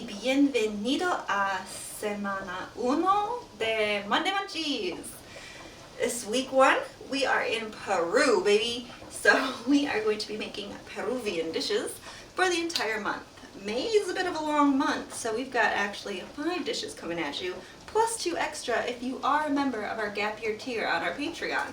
bienvenido a semana uno de Munchies. This week one, we are in Peru, baby. So we are going to be making Peruvian dishes for the entire month. May is a bit of a long month, so we've got actually 5 dishes coming at you, plus 2 extra if you are a member of our Gap Year tier on our Patreon.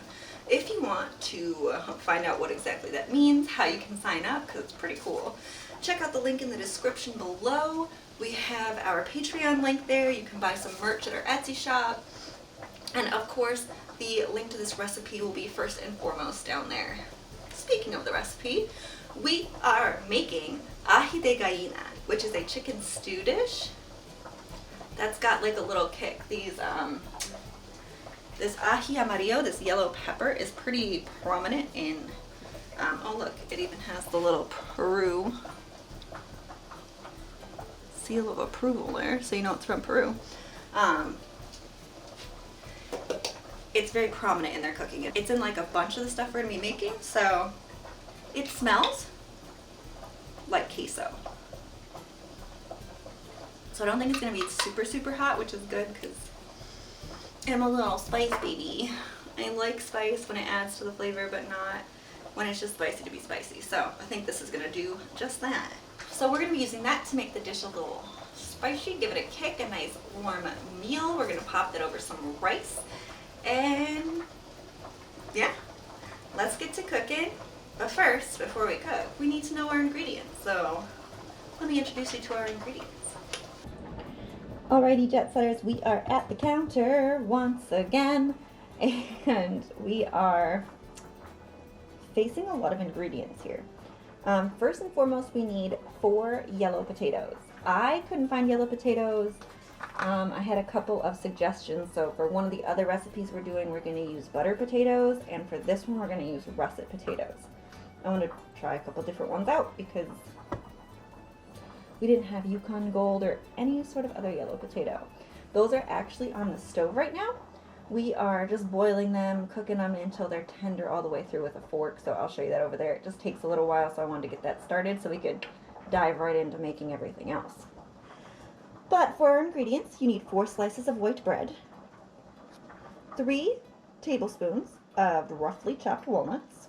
If you want to find out what exactly that means, how you can sign up, because it's pretty cool, check out the link in the description below. We have our Patreon link there. You can buy some merch at our Etsy shop. And of course, the link to this recipe will be first and foremost down there. Speaking of the recipe, we are making Aji de Gallina, which is a chicken stew dish that's got like a little kick. This ají amarillo, this yellow pepper, is pretty prominent in, oh look, it even has the little Peru seal of approval there, so you know it's from Peru. It's very prominent in their cooking. It's in like a bunch of the stuff we're gonna be making, so it smells like queso. So I don't think it's gonna be super hot, which is good because I'm a little spice baby. I like spice when it adds to the flavor, but not when it's just spicy to be spicy. So I think this is gonna do just that. So we're gonna be using that to make the dish a little spicy, give it a kick, a nice warm meal. We're gonna pop that over some rice. And yeah, let's get to cooking. But first, before we cook, we need to know our ingredients. So let me introduce you to our ingredients. Alrighty, Jetsetters, we are at the counter once again, and we are facing a lot of ingredients here. First and foremost, we need 4 yellow potatoes. I couldn't find yellow potatoes. I had a couple of suggestions. So for one of the other recipes we're doing, we're going to use butter potatoes, and for this one, we're going to use russet potatoes. I want to try a couple different ones out because we didn't have Yukon Gold or any sort of other yellow potato. Those are actually on the stove right now. We are just boiling them, cooking them until they're tender all the way through with a fork, so I'll show you that over there. It just takes a little while, so I wanted to get that started so we could dive right into making everything else. But for our ingredients, you need 4 slices of white bread, 3 tablespoons of roughly chopped walnuts,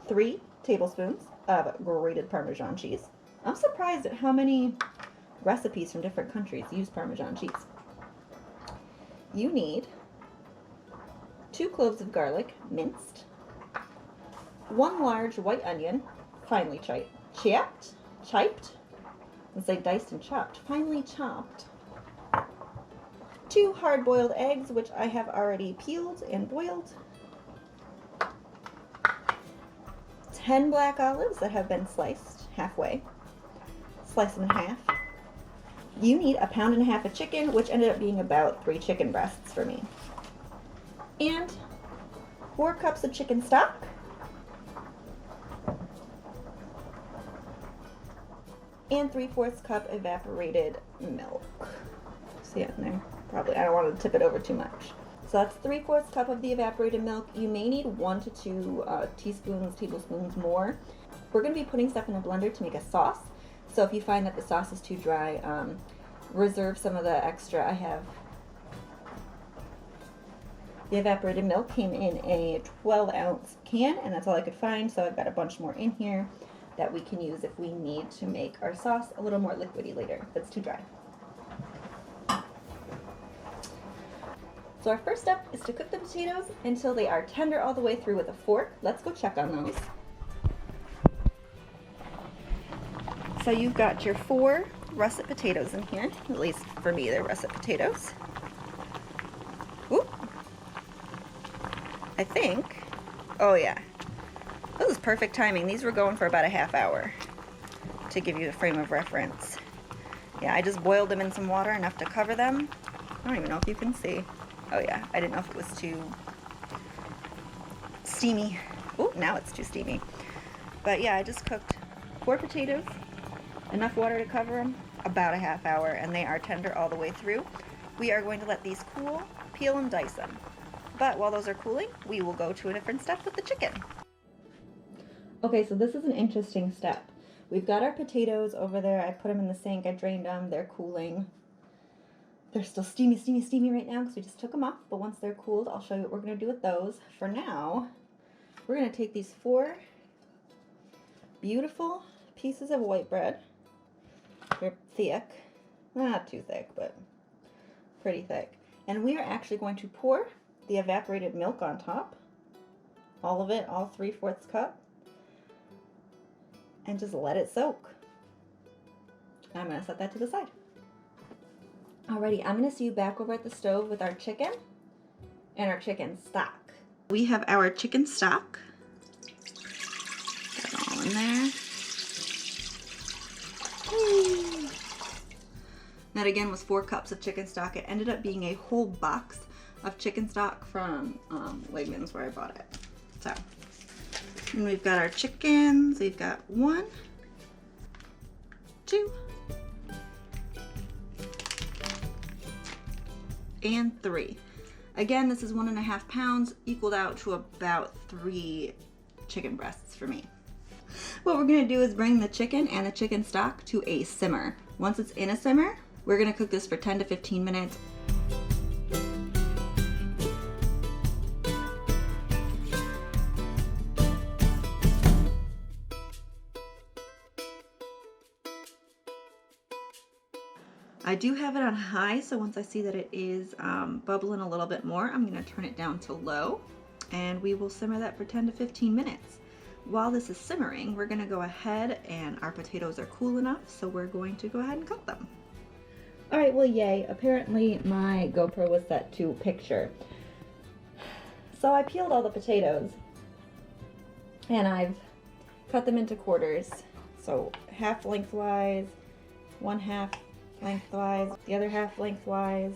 3 tablespoons of grated Parmesan cheese. I'm surprised at how many recipes from different countries use Parmesan cheese. You need 2 cloves of garlic, minced, 1 large white onion, finely chopped, let's say diced and chopped, finely chopped, 2 hard-boiled eggs, which I have already peeled and boiled, 10 black olives that have been sliced halfway, slice them in half. You need 1.5 pounds of chicken, which ended up being about 3 chicken breasts for me. And 4 cups of chicken stock. And 3/4 cup evaporated milk. See it in there? Probably, I don't want to tip it over too much. So that's 3/4 cup of the evaporated milk. You may need 1 to 2 tablespoons more. We're going to be putting stuff in a blender to make a sauce. So if you find that the sauce is too dry, reserve some of the extra. I have the evaporated milk came in a 12-ounce can, and that's all I could find. So I've got a bunch more in here that we can use if we need to make our sauce a little more liquidy later if it's too dry. So our first step is to cook the potatoes until they are tender all the way through with a fork. Let's go check on those. So you've got your 4 russet potatoes in here. At least for me, they're russet potatoes. Oop. I think, oh yeah, this is perfect timing. These were going for about a half hour to give you the frame of reference. Yeah, I just boiled them in some water, enough to cover them. I don't even know if you can see. Oh yeah, I didn't know if it was too steamy. Oh, now it's too steamy. But yeah, I just cooked 4 potatoes, enough water to cover them, about a half hour, and they are tender all the way through. We are going to let these cool, peel and dice them. But while those are cooling, we will go to a different step with the chicken. Okay, so this is an interesting step. We've got our potatoes over there. I put them in the sink. I drained them. They're cooling. They're still steamy right now because we just took them off. But once they're cooled, I'll show you what we're going to do with those. For now, we're going to take these 4 beautiful pieces of white bread. They're thick. Not too thick, but pretty thick. And we are actually going to pour the evaporated milk on top. All of it, all 3/4 cup. And just let it soak. I'm going to set that to the side. Alrighty, I'm going to see you back over at the stove with our chicken and our chicken stock. We have our chicken stock. Got it all in there. Whee! That again was 4 cups of chicken stock. It ended up being a whole box of chicken stock from Wegmans where I bought it. So, and we've got our chickens. We've got 1, 2, and 3. Again, this is 1.5 pounds, equaled out to about 3 chicken breasts for me. What we're gonna do is bring the chicken and the chicken stock to a simmer. Once it's in a simmer, we're gonna cook this for 10 to 15 minutes. I do have it on high, so once I see that it is bubbling a little bit more, I'm going to turn it down to low, and we will simmer that for 10 to 15 minutes. While this is simmering, we're going to go ahead, and our potatoes are cool enough, so we're going to go ahead and cook them. Alright, well yay, apparently my GoPro was set to picture. So I peeled all the potatoes, and I've cut them into quarters, so half lengthwise, 1/2 lengthwise, the other half lengthwise.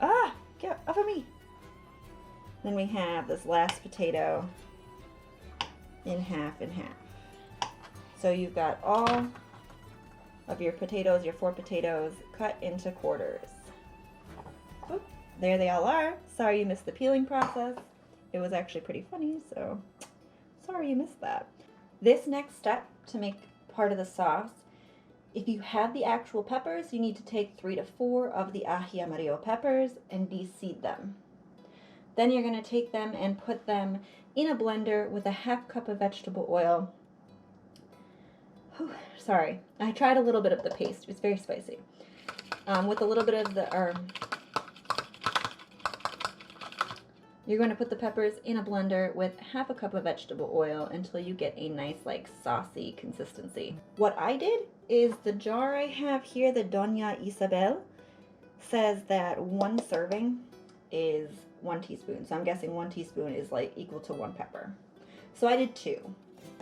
Ah! Get off of me! Then we have this last potato in half and half. So you've got all of your potatoes, your 4 potatoes, cut into quarters. Oop, there they all are. Sorry you missed the peeling process. It was actually pretty funny, so sorry you missed that. This next step to make part of the sauce, if you have the actual peppers, you need to take 3 to 4 of the aji amarillo peppers and de-seed them. Then you're going to take them and put them in a blender with a 1/2 cup of vegetable oil. Whew, sorry, I tried a little bit of the paste. It's very spicy. With a little bit of the you're going to put the peppers in a blender with 1/2 cup of vegetable oil until you get a nice, like, saucy consistency. What I did is the jar I have here, the Doña Isabel, says that 1 serving is 1 teaspoon. So I'm guessing 1 teaspoon is like equal to 1 pepper. So I did 2.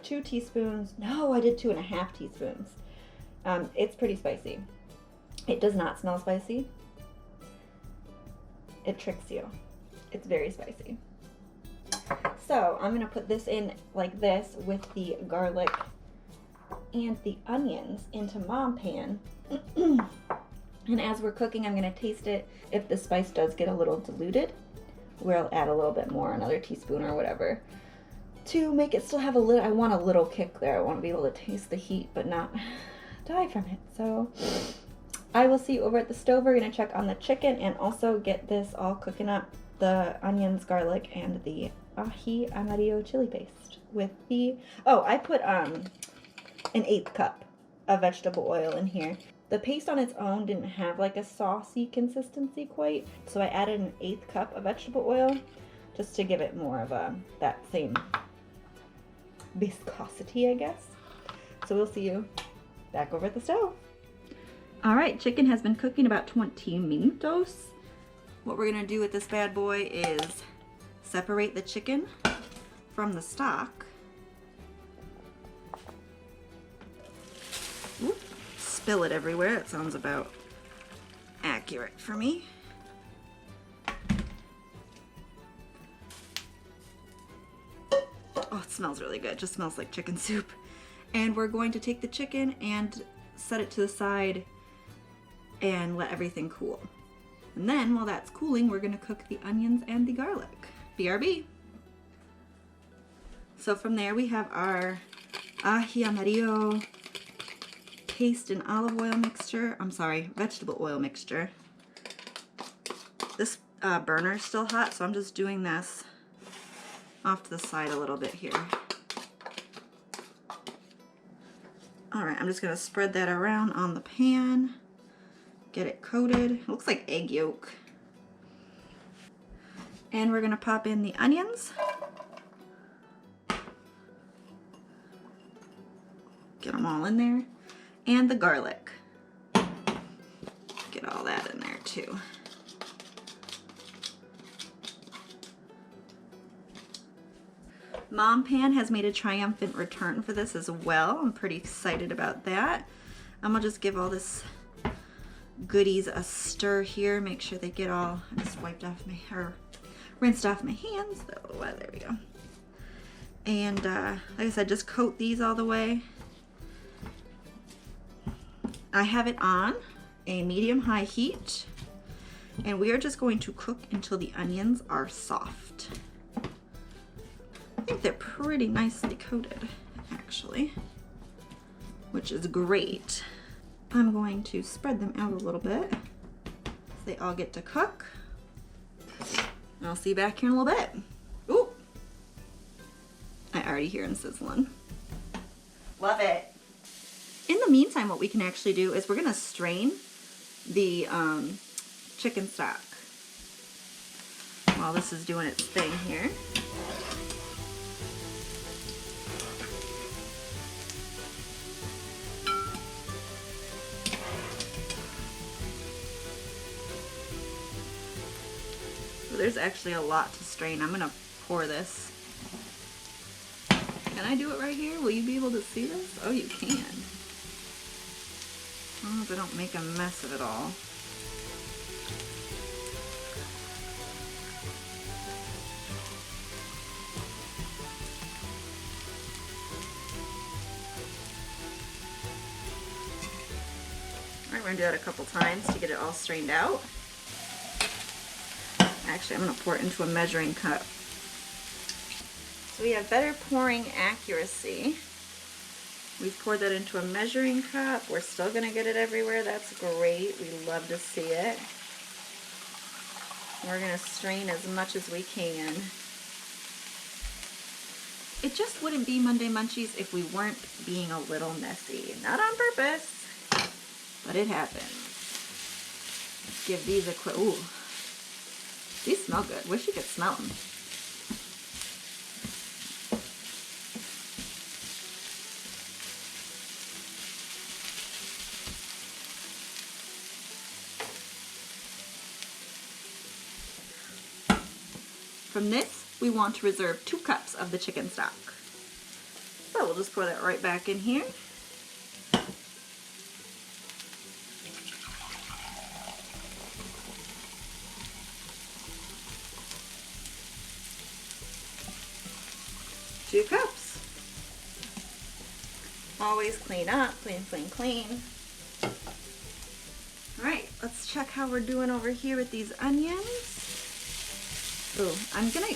2 teaspoons. No, I did 2.5 teaspoons. It's pretty spicy. It does not smell spicy. It tricks you. It's very spicy. So I'm gonna put this in like this with the garlic and the onions into Mom pan. And as we're cooking, I'm gonna taste it. If the spice does get a little diluted, we'll add a little bit more, another teaspoon or whatever, to make it still have a little, I want a little kick there. I want to be able to taste the heat but not die from it. So I will see you over at the stove. We're gonna check on the chicken and also get this all cooking up. The onions, garlic, and the aji amarillo chili paste with the, oh, I put an 1/8 cup of vegetable oil in here. The paste on its own didn't have like a saucy consistency quite, so I added an 1/8 cup of vegetable oil just to give it more of that same viscosity, I guess. So we'll see you back over at the stove. All right, chicken has been cooking about 20 minutos. What we're gonna do with this bad boy is separate the chicken from the stock. Oop, spill it everywhere. That sounds about accurate for me. Oh, it smells really good. It just smells like chicken soup. And we're going to take the chicken and set it to the side and let everything cool. And then while that's cooling, we're gonna cook the onions and the garlic. BRB. So from there we have our aji amarillo paste and olive oil mixture. I'm sorry, vegetable oil mixture. This burner's still hot, so I'm just doing this off to the side a little bit here. Alright, I'm just going to spread that around on the pan. Get it coated. It looks like egg yolk. And we're going to pop in the onions. Get them all in there. And the garlic. Get all that in there too. Mom Pan has made a triumphant return for this as well. I'm pretty excited about that. I'm gonna just give all this goodies a stir here. Make sure they get all, I just wiped off my, or rinsed off my hands. Oh, there we go. And like I said, just coat these all the way. I have it on a medium-high heat, and we are just going to cook until the onions are soft. I think they're pretty nicely coated, actually, which is great. I'm going to spread them out a little bit so they all get to cook. I'll see you back here in a little bit. Ooh! I already hear them sizzling. Love it. In the meantime, what we can actually do is we're gonna strain the chicken stock while this is doing its thing here. So there's actually a lot to strain. I'm gonna pour this. Can I do it right here? Will you be able to see this? Oh, you can. I hope I don't make a mess of it all. Alright, we're going to do that a couple times to get it all strained out. Actually, I'm going to pour it into a measuring cup. So we have better pouring accuracy. We've poured that into a measuring cup. We're still going to get it everywhere. That's great. We love to see it. We're going to strain as much as we can. It just wouldn't be Monday Munchies if we weren't being a little messy. Not on purpose, but it happens. Let's give these a quick... Ooh. These smell good. Wish you could smell them. From this, we want to reserve 2 cups of the chicken stock. So we'll just pour that right back in here. Two cups. Always clean up, clean, clean, clean. All right, let's check how we're doing over here with these onions. Ooh, I'm gonna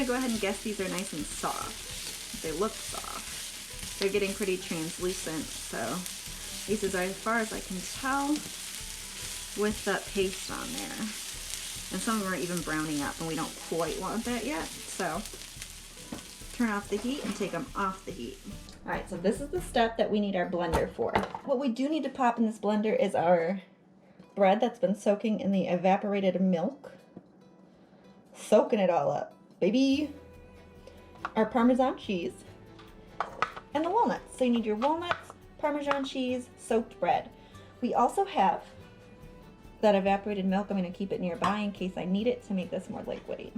go ahead and guess these are nice and soft. They look soft. They're getting pretty translucent, so these are as far as I can tell with that paste on there. And some of them are even browning up, and we don't quite want that yet, so turn off the heat and take them off the heat. All right, so this is the step that we need our blender for. What we do need to pop in this blender is our bread that's been soaking in the evaporated milk. Soaking it all up, baby. Our Parmesan cheese and the walnuts. So you need your walnuts, Parmesan cheese, soaked bread. We also have that evaporated milk. I'm going to keep it nearby in case I need it to make this more liquidy.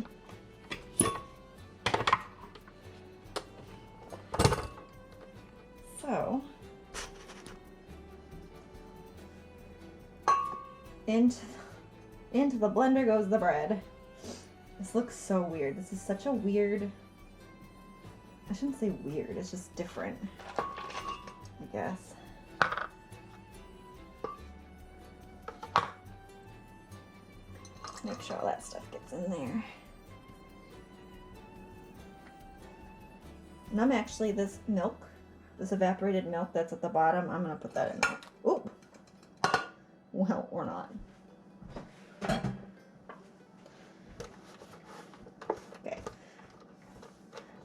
So into the blender goes the bread. This looks so weird. This is such a weird, I shouldn't say weird, it's just different, I guess. Make sure all that stuff gets in there. And I'm actually, this milk, this evaporated milk that's at the bottom, I'm gonna put that in there. Ooh. Well, or not. Okay.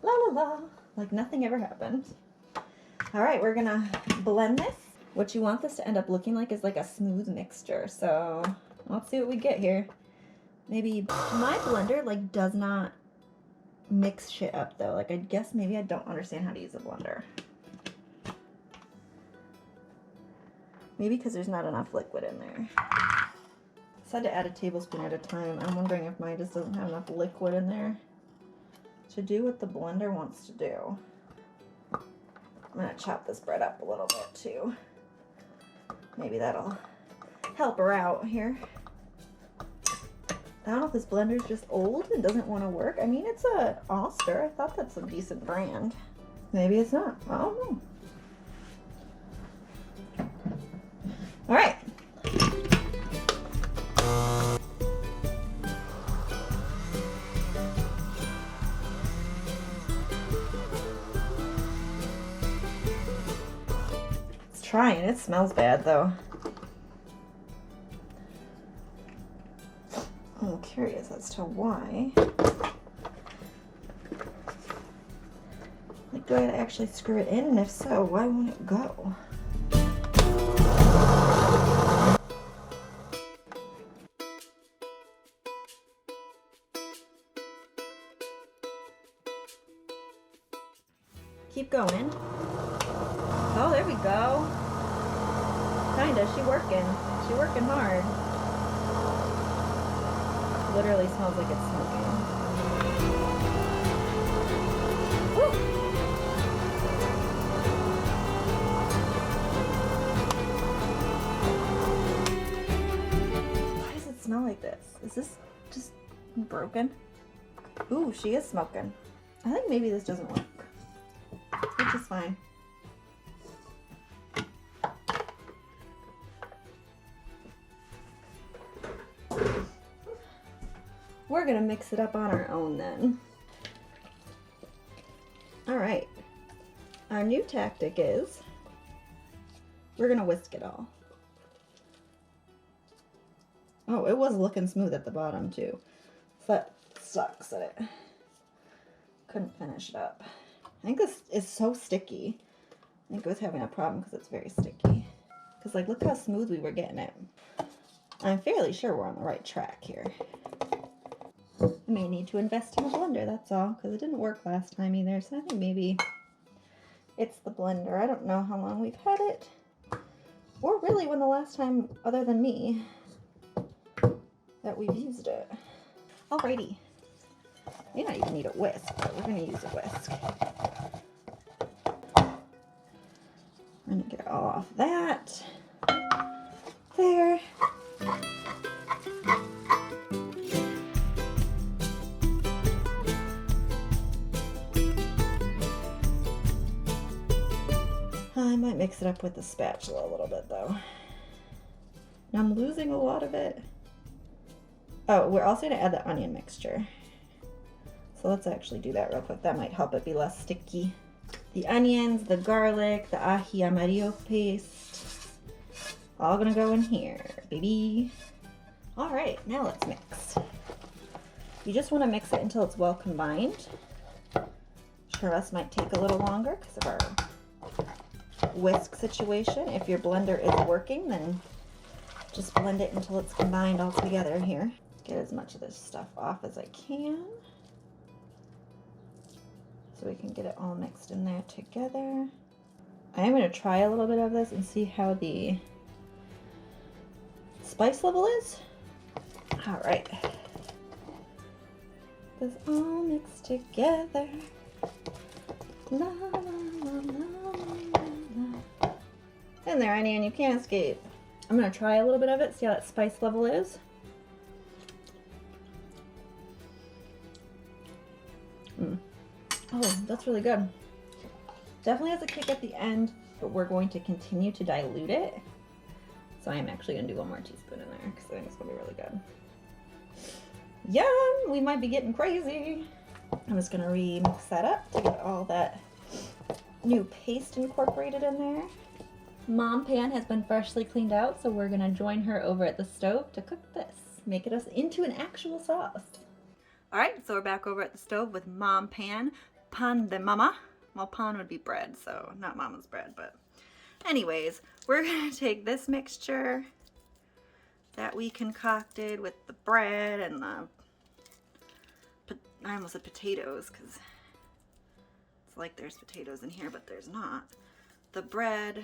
La la la. Like nothing ever happened. All right, we're gonna blend this. What you want this to end up looking like is like a smooth mixture. So let's see what we get here. Maybe my blender like does not mix shit up though. Like I guess maybe I don't understand how to use a blender. Maybe because there's not enough liquid in there. Said to add a tablespoon at a time. I'm wondering if mine just doesn't have enough liquid in there to do what the blender wants to do. I'm gonna chop this bread up a little bit too. Maybe that'll help her out here. I don't know if this blender's just old and doesn't want to work. I mean, it's a Oster. I thought that's a decent brand. Maybe it's not. I don't know. All right. It's trying. It smells bad though. I'm curious as to why. Like, do I actually screw it in? And if so, why won't it go? Keep going. Oh, there we go. Kinda. She working. She working hard. Literally smells like it's smoking. Woo! Why does it smell like this? Is this just broken? Ooh, she is smoking. I think maybe this doesn't work. Which is fine. We're gonna mix it up on our own then. All right. Our new tactic is we're gonna whisk it all. Oh, it was looking smooth at the bottom too. So that sucks that it couldn't finish it up. I think this is so sticky. I think it was having a problem because it's very sticky. Because like, look how smooth we were getting it. I'm fairly sure we're on the right track here. I may need to invest in a blender, that's all, because it didn't work last time either. So I think maybe it's the blender. I don't know how long we've had it, or really when the last time, other than me, that we've used it. Alrighty. May not even need a whisk, but we're going to use a whisk. I'm going to get it all off that. There. I might mix it up with the spatula a little bit though. Now I'm losing a lot of it. Oh, we're also going to add the onion mixture. So let's actually do that real quick. That might help it be less sticky. The onions, the garlic, the aji amarillo paste, all gonna go in here, baby. All right, now let's mix. You just want to mix it until it's well combined. Churros might take a little longer because of our whisk situation. If your blender is working, then just blend it until it's combined all together here. Get as much of this stuff off as I can, so we can get it all mixed in there together. I am going to try a little bit of this and see how the spice level is. All right. This all mixed together. La, la, la, la, la. In there, onion, you can't escape. I'm going to try a little bit of it, see how that spice level is. Oh, that's really good. Definitely has a kick at the end, but we're going to continue to dilute it. So I am actually going to do one more teaspoon in there because I think it's going to be really good. Yum! We might be getting crazy. I'm just going to remix that up to get all that new paste incorporated in there. Mom pan has been freshly cleaned out, so we're gonna join her over at the stove to cook this. Make it into an actual sauce. All right, so we're back over at the stove with Mom pan, pan de mama. Well, pan would be bread, so not mama's bread, but anyways, we're gonna take this mixture that we concocted with the bread and the, I almost said potatoes because it's like there's potatoes in here, but there's not. The bread,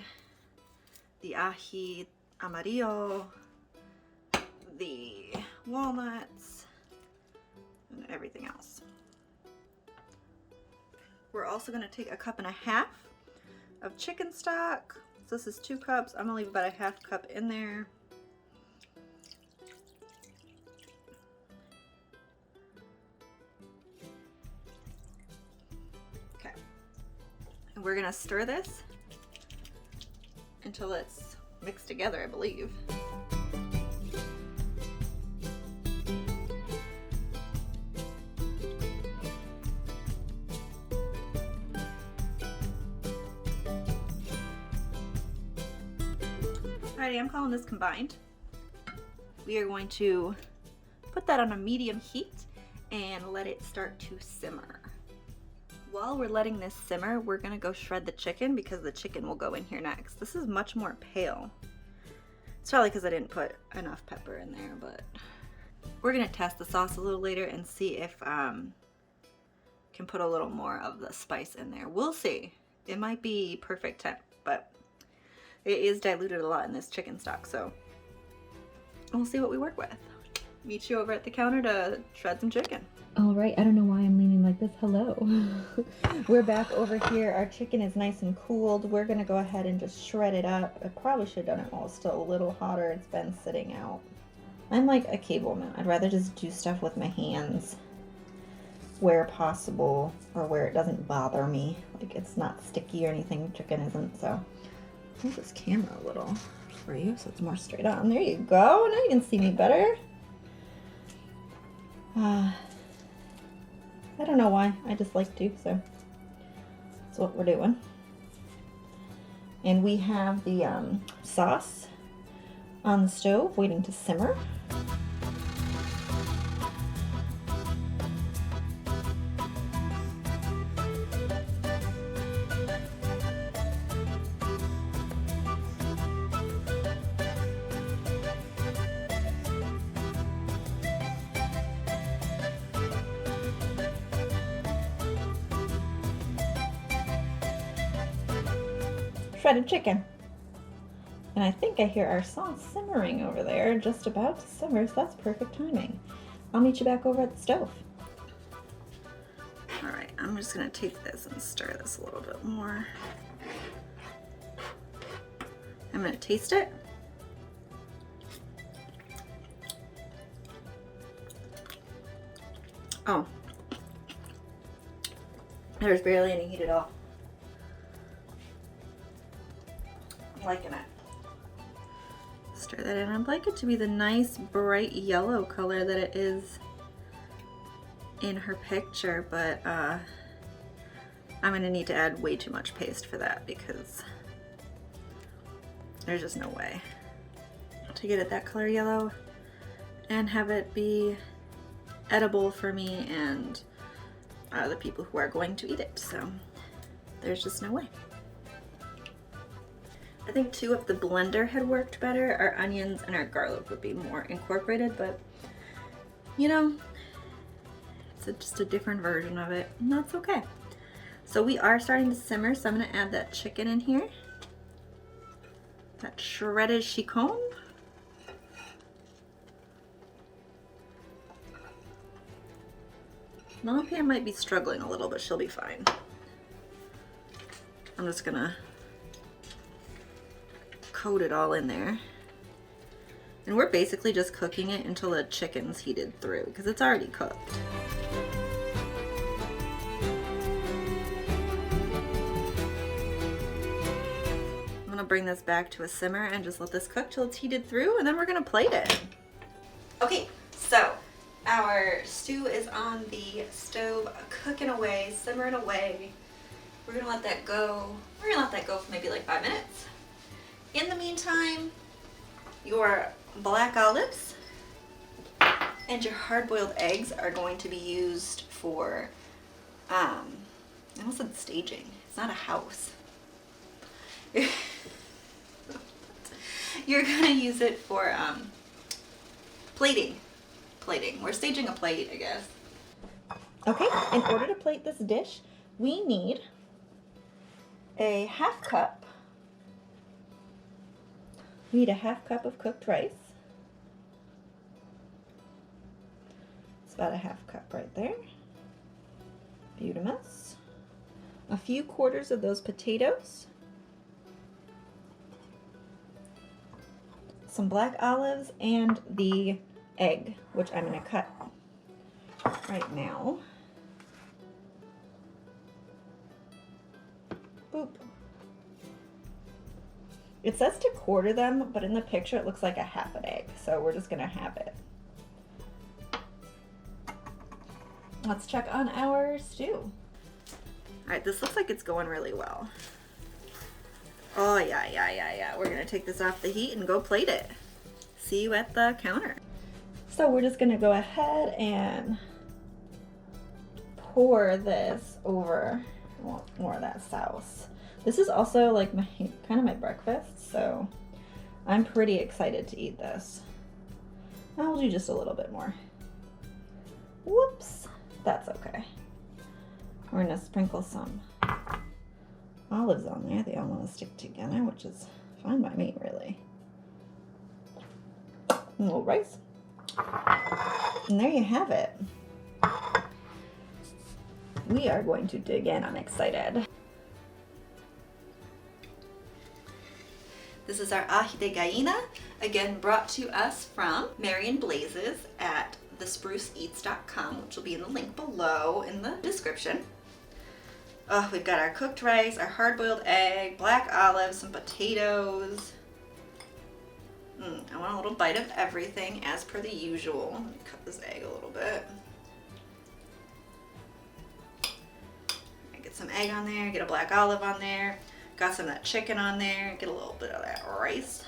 the aji amarillo, the walnuts, and everything else. We're also going to take a cup and a half of chicken stock. So this is 2 cups. I'm going to leave about a half cup in there. Okay. And we're going to stir this until it's mixed together, I believe. Alrighty, I'm calling this combined. We are going to put that on a medium heat and let it start to simmer. While we're letting this simmer, we're gonna go shred the chicken because the chicken will go in here next. This is much more pale. It's probably because I didn't put enough pepper in there, but we're gonna test the sauce a little later and see if can put a little more of the spice in there. We'll see. It might be perfect temp, but it is diluted a lot in this chicken stock, so we'll see what we work with. Meet you over at the counter to shred some chicken. All right, I don't know why I'm leaning like this. Hello. We're back over here. Our chicken is nice and cooled. We're gonna go ahead and just shred it up. I probably should have done it while it's still a little hotter. It's been sitting out. I'm like a cavewoman. I'd rather just do stuff with my hands where possible, or where it doesn't bother me. Like it's not sticky or anything. Chicken isn't, so. Move this camera a little for you so it's more straight on. There you go. Now you can see me better. I don't know why. I just like to, so that's what we're doing. And we have the sauce on the stove waiting to simmer. Shredded chicken. And I think I hear our sauce simmering over there, just about to simmer, so that's perfect timing. I'll meet you back over at the stove. All right, I'm just gonna take this and stir this a little bit more. I'm gonna taste it. Oh, there's barely any heat at all. I'm liking it. Stir that in. I'd like it to be the nice bright yellow color that it is in her picture, but I'm gonna need to add way too much paste for that because there's just no way to get it that color yellow and have it be edible for me and the people who are going to eat it. So there's just no way. I think too, if the blender had worked better, our onions and our garlic would be more incorporated, but you know, it's just a different version of it, and that's okay. So we are starting to simmer, so I'm gonna add that chicken in here. That shredded chicon. Mom Pam might be struggling a little, but she'll be fine. I'm just gonna coat it all in there. And we're basically just cooking it until the chicken's heated through because it's already cooked. I'm gonna bring this back to a simmer and just let this cook till it's heated through, and then we're gonna plate it. Okay, so our stew is on the stove, cooking away, simmering away. we're gonna let that go. We're gonna let that go for maybe like 5 minutes. In the meantime, your black olives and your hard-boiled eggs are going to be used for, I almost said staging. It's not a house. You're gonna use it for plating. We're staging a plate, I guess. Okay, in order to plate this dish, we need a half cup. We need a half cup of cooked rice. It's about a half cup right there. Beautiful. A few quarters of those potatoes. Some black olives and the egg, which I'm going to cut right now. Boop. It says to quarter them, but in the picture it looks like a half an egg, so we're just going to have it. Let's check on our stew. Alright, this looks like it's going really well. Oh, yeah. We're gonna take this off the heat and go plate it. See you at the counter. So we're just gonna go ahead and pour this over. I want more of that sauce. This is also like my kind of my breakfast, so I'm pretty excited to eat this. I'll do just a little bit more. Whoops, that's okay. We're gonna sprinkle some olives on there. They all want to stick together, which is fine by me, really. A little rice. And there you have it. We are going to dig in. I'm excited. This is our Aji de Gallina, again brought to us from Marian Blazes at thespruceeats.com, which will be in the link below in the description. Oh, we've got our cooked rice, our hard-boiled egg, black olives, some potatoes. I want a little bite of everything as per the usual. Let me cut this egg a little bit. Get some egg on there, get a black olive on there. Got some of that chicken on there, get a little bit of that rice.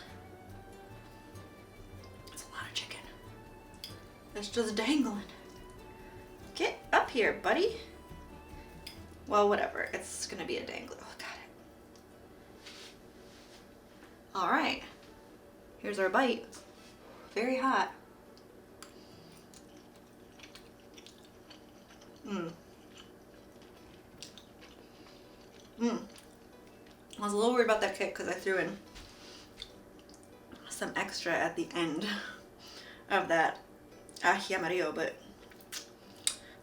That's a lot of chicken. It's just dangling. Get up here, buddy. Well, whatever. It's gonna be a dangler. Oh, got it. All right. Here's our bite. Very hot. I was a little worried about that kick because I threw in some extra at the end of that ají amarillo, but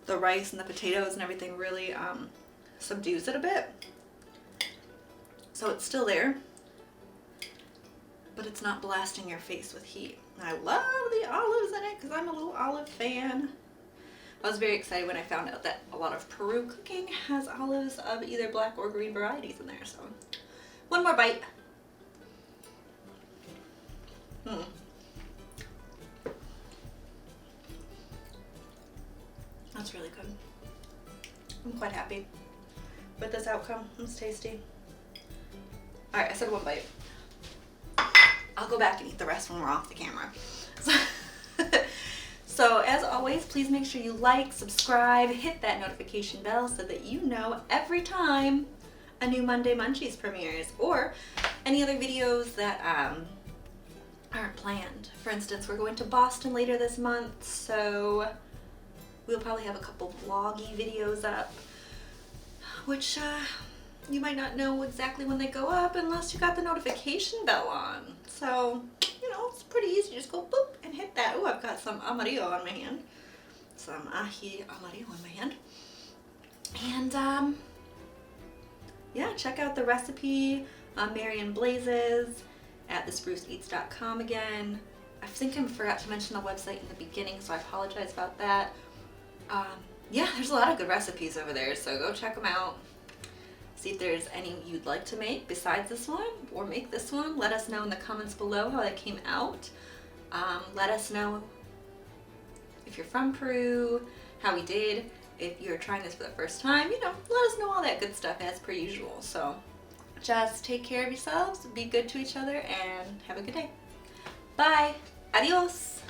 the rice and the potatoes and everything really subdues it a bit. So it's still there, but it's not blasting your face with heat. And I love the olives in it because I'm a little olive fan. I was very excited when I found out that a lot of Peru cooking has olives of either black or green varieties in there. So one more bite. That's really good. I'm quite happy with this outcome. It's tasty. All right, I said one bite. I'll go back and eat the rest when we're off the camera. So as always, please make sure you like, subscribe, hit that notification bell so that you know every time a new Monday Munchies premieres, or any other videos that aren't planned. For instance, we're going to Boston later this month, so we'll probably have a couple vloggy videos up, which you might not know exactly when they go up unless you got the notification bell on. So, you know, it's pretty easy. Just go boop and hit that. Oh, I've got some amarillo on my hand. Some ají amarillo on my hand. And, yeah, check out the recipe on Marian Blazes at thespruceeats.com again. I think I forgot to mention the website in the beginning, so I apologize about that. Yeah, there's a lot of good recipes over there, so go check them out. See if there's any you'd like to make besides this one, or make this one. Let us know in the comments below how that came out. Let us know if you're from Peru, how we did, if you're trying this for the first time, you know, let us know all that good stuff as per usual. So just take care of yourselves, be good to each other, and have a good day. Bye. Adios.